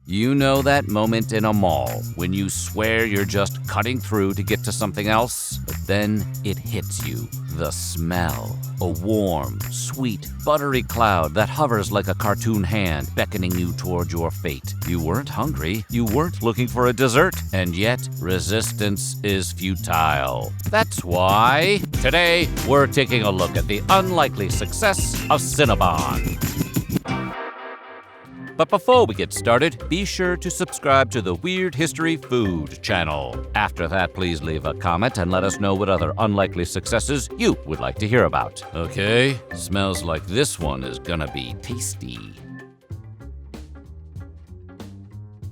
You know that moment in a mall when you swear you're just cutting through to get to something else, but then it hits you. The smell. A warm, sweet, buttery cloud that hovers like a cartoon hand beckoning you toward your fate. You weren't hungry, you weren't looking for a dessert, and yet resistance is futile. That's why today we're taking a look at the unlikely success of Cinnabon. But before we get started, be sure to subscribe to the Weird History Food channel. After that, please leave a comment and let us know what other unlikely successes you would like to hear about. Okay, smells like this one is gonna be tasty.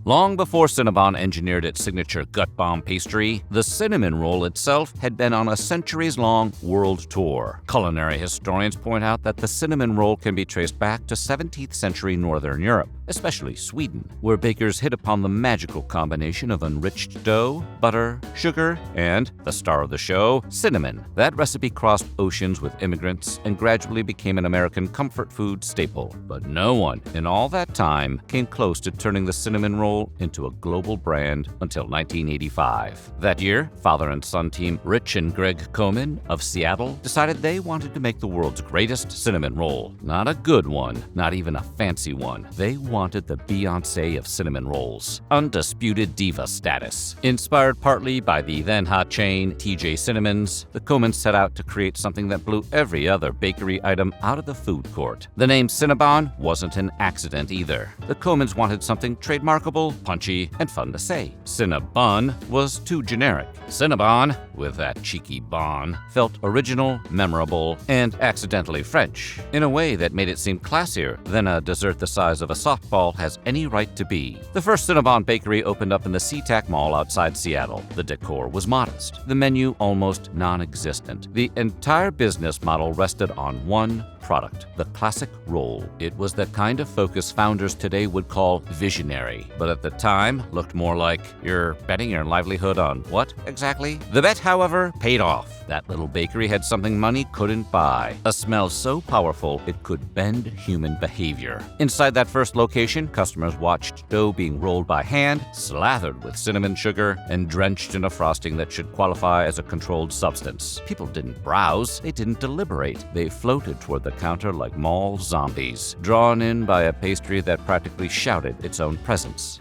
Long before Cinnabon engineered its signature gut bomb pastry, the cinnamon roll itself had been on a centuries-long world tour. Culinary historians point out that the cinnamon roll can be traced back to 17th century Northern Europe, especially Sweden, where bakers hit upon the magical combination of enriched dough, butter, sugar, and, the star of the show, cinnamon. That recipe crossed oceans with immigrants and gradually became an American comfort food staple. But no one in all that time came close to turning the cinnamon roll into a global brand until 1985. That year, father and son team Rich and Greg Komen of Seattle decided they wanted to make the world's greatest cinnamon roll. Not a good one, not even a fancy one. They wanted the Beyoncé of cinnamon rolls. Undisputed diva status. Inspired partly by the then-hot chain TJ Cinnamons, the Komens set out to create something that blew every other bakery item out of the food court. The name Cinnabon wasn't an accident either. The Komens wanted something trademarkable, punchy, and fun to say. Cinnabon was too generic. Cinnabon, with that cheeky bon, felt original, memorable, and accidentally French, in a way that made it seem classier than a dessert the size of a softball has any right to be. The first Cinnabon bakery opened up in the SeaTac Mall outside Seattle. The decor was modest, the menu almost non-existent. The entire business model rested on one product, the classic roll. It was the kind of focus founders today would call visionary, but at the time looked more like you're betting your livelihood on what exactly? The bet, however, paid off. That little bakery had something money couldn't buy. A smell so powerful it could bend human behavior. Inside that first location, customers watched dough being rolled by hand, slathered with cinnamon sugar, and drenched in a frosting that should qualify as a controlled substance. People didn't browse, they didn't deliberate. They floated toward the counter like mall zombies, drawn in by a pastry that practically shouted its own presence.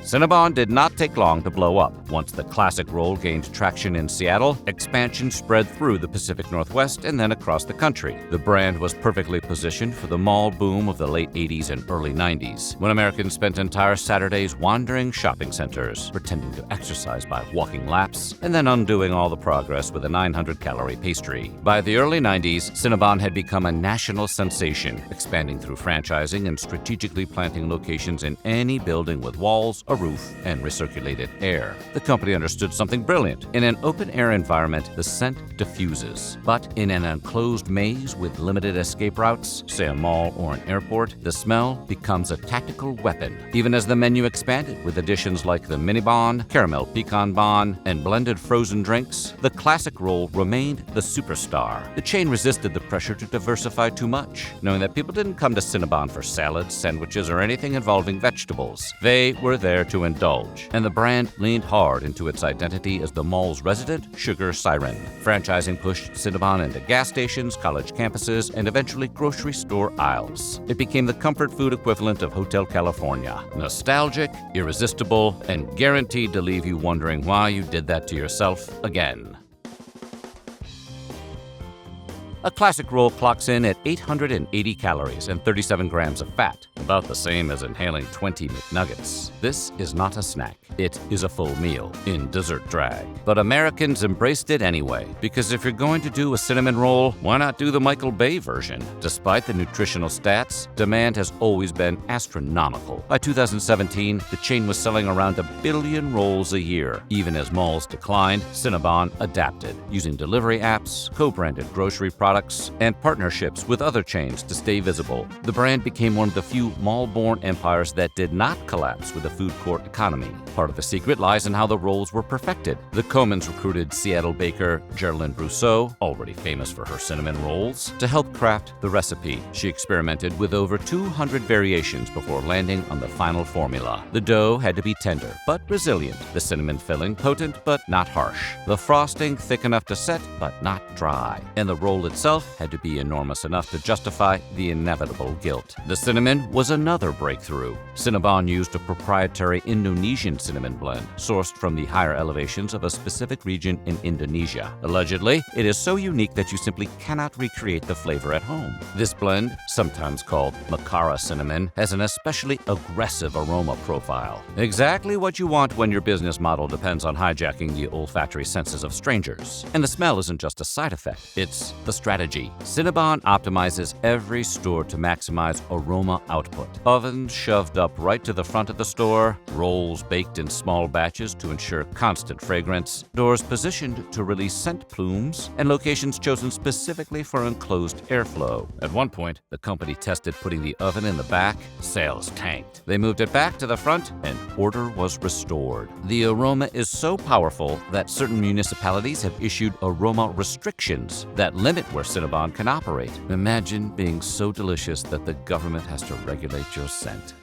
Cinnabon did not take long to blow up. Once the classic roll gained traction in Seattle, expansion spread through the Pacific Northwest and then across the country. The brand was perfectly positioned for the mall boom of the late 80s and early 90s, when Americans spent entire Saturdays wandering shopping centers, pretending to exercise by walking laps, and then undoing all the progress with a 900-calorie pastry. By the early 90s, Cinnabon had become a national sensation, expanding through franchising and strategically planting locations in any building with walls, a roof, and recirculated air. The company understood something brilliant. In an open-air environment, the scent diffuses. But in an enclosed maze with limited escape routes, say a mall or an airport, the smell becomes a tactical weapon. Even as the menu expanded with additions like the mini bon, caramel pecan bon, and blended frozen drinks, the classic roll remained the superstar. The chain resisted the pressure to diversify too much, knowing that people didn't come to Cinnabon for salads, sandwiches, or anything involving vegetables. They were there to indulge, and the brand leaned hard into its identity as the mall's resident sugar siren. Franchising pushed Cinnabon into gas stations, college campuses, and eventually grocery store aisles. It became the comfort food equivalent of Hotel California. Nostalgic, irresistible, and guaranteed to leave you wondering why you did that to yourself again. A classic roll clocks in at 880 calories and 37 grams of fat, about the same as inhaling 20 McNuggets. This is not a snack. It is a full meal in dessert drag. But Americans embraced it anyway, because if you're going to do a cinnamon roll, why not do the Michael Bay version? Despite the nutritional stats, demand has always been astronomical. By 2017, the chain was selling around 1 billion rolls a year. Even as malls declined, Cinnabon adapted, using delivery apps, co-branded grocery products, and partnerships with other chains to stay visible. The brand became one of the few mall-born empires that did not collapse with the food court economy. Part of the secret lies in how the rolls were perfected. The Comans recruited Seattle baker Geraldine Brousseau, already famous for her cinnamon rolls, to help craft the recipe. She experimented with over 200 variations before landing on the final formula. The dough had to be tender but resilient, the cinnamon filling potent but not harsh, the frosting thick enough to set but not dry, and the roll itself had to be enormous enough to justify the inevitable guilt. The cinnamon was another breakthrough. Cinnabon used a proprietary Indonesian cinnamon blend sourced from the higher elevations of a specific region in Indonesia. Allegedly, it is so unique that you simply cannot recreate the flavor at home. This blend, sometimes called Macara cinnamon, has an especially aggressive aroma profile. Exactly what you want when your business model depends on hijacking the olfactory senses of strangers. And the smell isn't just a side effect, it's the strategy. Cinnabon optimizes every store to maximize aroma output. Ovens shoved up right to the front of the store, rolls baked in small batches to ensure constant fragrance, doors positioned to release scent plumes, and locations chosen specifically for enclosed airflow. At one point, the company tested putting the oven in the back. Sales tanked. They moved it back to the front, and order was restored. The aroma is so powerful that certain municipalities have issued aroma restrictions that limit where Cinnabon can operate. Imagine being so delicious that the government has to regulate your scent.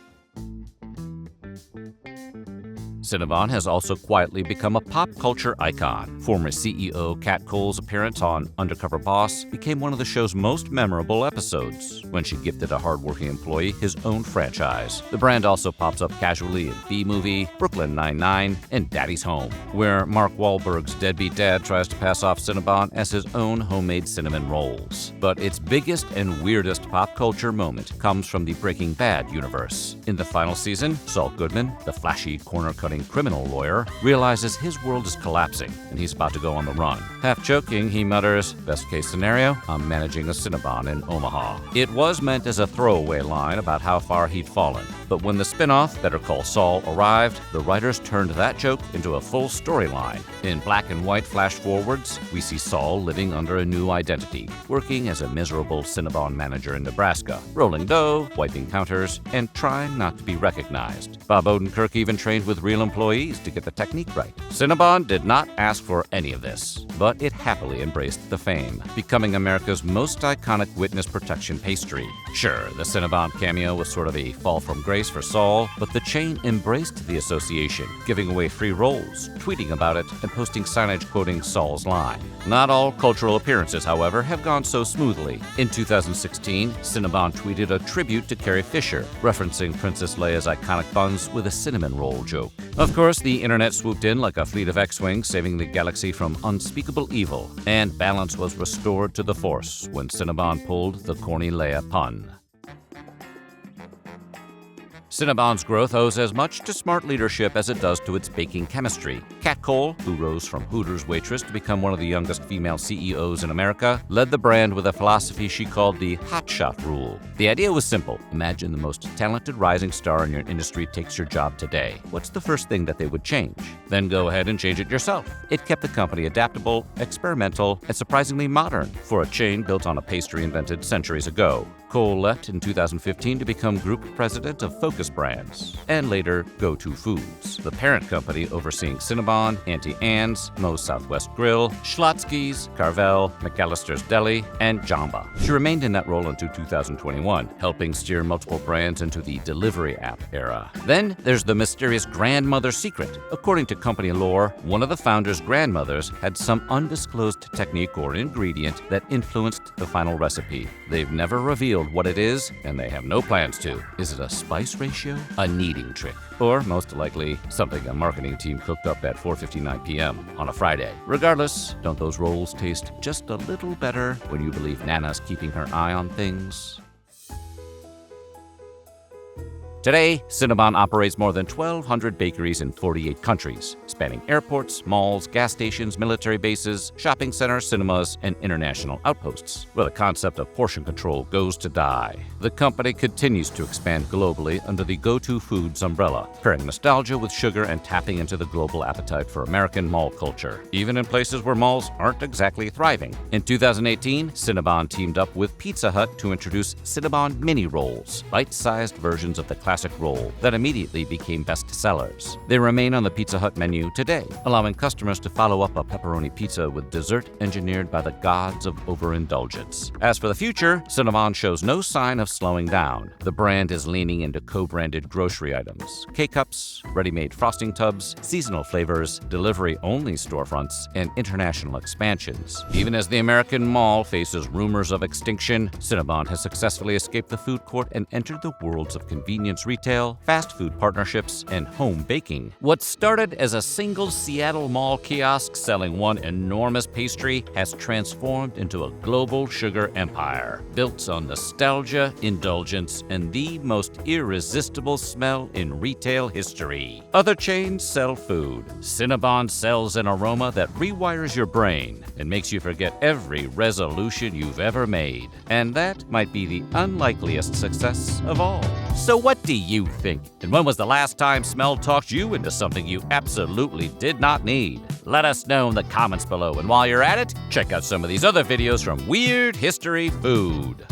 Cinnabon has also quietly become a pop culture icon. Former CEO Kat Cole's appearance on Undercover Boss became one of the show's most memorable episodes, when she gifted a hardworking employee his own franchise. The brand also pops up casually in B-Movie, Brooklyn Nine-Nine, and Daddy's Home, where Mark Wahlberg's deadbeat dad tries to pass off Cinnabon as his own homemade cinnamon rolls. But its biggest and weirdest pop culture moment comes from the Breaking Bad universe. In the final season, Saul Goodman, the flashy corner-cutting criminal lawyer, realizes his world is collapsing and he's about to go on the run. Half joking, he mutters, "Best case scenario, I'm managing a Cinnabon in Omaha." It was meant as a throwaway line about how far he'd fallen, but when the spin-off Better Call Saul arrived, the writers turned that joke into a full storyline. In black and white flash forwards, we see Saul living under a new identity, working as a miserable Cinnabon manager in Nebraska, rolling dough, wiping counters, and trying not to be recognized. Bob Odenkirk even trained with real employees to get the technique right. Cinnabon did not ask for any of this, but it happily embraced the fame, becoming America's most iconic witness protection pastry. Sure, the Cinnabon cameo was sort of a fall from grace for Saul, but the chain embraced the association, giving away free rolls, tweeting about it, and posting signage quoting Saul's line. Not all cultural appearances, however, have gone so smoothly. In 2016, Cinnabon tweeted a tribute to Carrie Fisher, referencing Princess Leia's iconic buns with a cinnamon roll joke. Of course, the internet swooped in like a fleet of X-Wings, saving the galaxy from unspeakable evil, and balance was restored to the Force when Cinnabon pulled the corny Leia pun. Cinnabon's growth owes as much to smart leadership as it does to its baking chemistry. Kat Cole, who rose from Hooters waitress to become one of the youngest female CEOs in America, led the brand with a philosophy she called the hotshot rule. The idea was simple. Imagine the most talented rising star in your industry takes your job today. What's the first thing that they would change? Then go ahead and change it yourself. It kept the company adaptable, experimental, and surprisingly modern for a chain built on a pastry invented centuries ago. Cole left in 2015 to become group president of Focus Brands, and later Go-To Foods, the parent company overseeing Cinnabon, Auntie Anne's, Moe's Southwest Grill, Schlotzsky's, Carvel, McAllister's Deli, and Jamba. She remained in that role until 2021, helping steer multiple brands into the delivery app era. Then there's the mysterious grandmother secret. According to company lore, one of the founders' grandmothers had some undisclosed technique or ingredient that influenced the final recipe. They've never revealed what it is, and they have no plans to. Is it a spice ratio? A kneading trick? Or, most likely, something a marketing team cooked up at 4:59 p.m. on a Friday? Regardless, don't those rolls taste just a little better when you believe Nana's keeping her eye on things? Today, Cinnabon operates more than 1,200 bakeries in 48 countries, spanning airports, malls, gas stations, military bases, shopping centers, cinemas, and international outposts, where the concept of portion control goes to die. The company continues to expand globally under the Go-To Foods umbrella, pairing nostalgia with sugar and tapping into the global appetite for American mall culture, even in places where malls aren't exactly thriving. In 2018, Cinnabon teamed up with Pizza Hut to introduce Cinnabon mini rolls, bite-sized versions of the classic roll that immediately became bestsellers. They remain on the Pizza Hut menu today, allowing customers to follow up a pepperoni pizza with dessert engineered by the gods of overindulgence. As for the future, Cinnabon shows no sign of slowing down. The brand is leaning into co-branded grocery items, K-Cups, ready-made frosting tubs, seasonal flavors, delivery-only storefronts, and international expansions. Even as the American mall faces rumors of extinction, Cinnabon has successfully escaped the food court and entered the worlds of convenience retail, fast food partnerships, and home baking. What started as a single Seattle mall kiosk selling one enormous pastry has transformed into a global sugar empire, built on nostalgia, indulgence, and the most irresistible smell in retail history. Other chains sell food. Cinnabon sells an aroma that rewires your brain and makes you forget every resolution you've ever made. And that might be the unlikeliest success of all. So what do you think? And when was the last time smell talked you into something you absolutely did not need? Let us know in the comments below. And while you're at it, check out some of these other videos from Weird History Food.